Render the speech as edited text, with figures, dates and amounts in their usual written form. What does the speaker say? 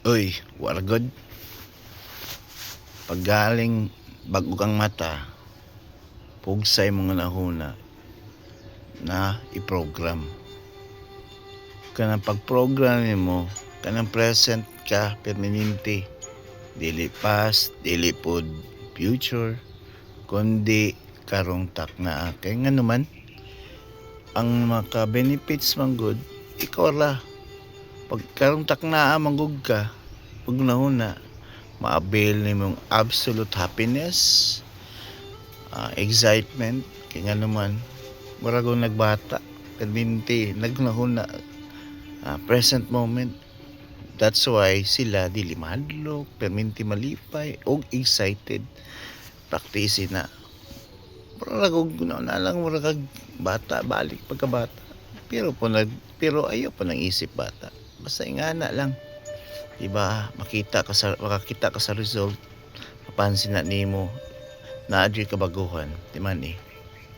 Uy, waragod. Paggaling bago kang mata, pugsay mga nahuna na i-program. Kanang pag-program mo, kanang present ka permanente. Dili past, dili pod future, kundi karong tak na kay nga naman ang maka benefits man good ikaw ra pag karong tak na manggug ka pag nahuna ma-avail nimong absolute happiness, excitement kay nga naman murag og nagbata permanente nagnahuna, present moment. That's why sila dili mahadlok, permanente malipay og excited. Practice na. Na lang mura kag bata balik pagkabata. Pero ayo pa nang isip bata. Basta ingana lang. Diba? Makakita ka sa result. Mapansin na nimo na adri kabaguhan. Di man eh.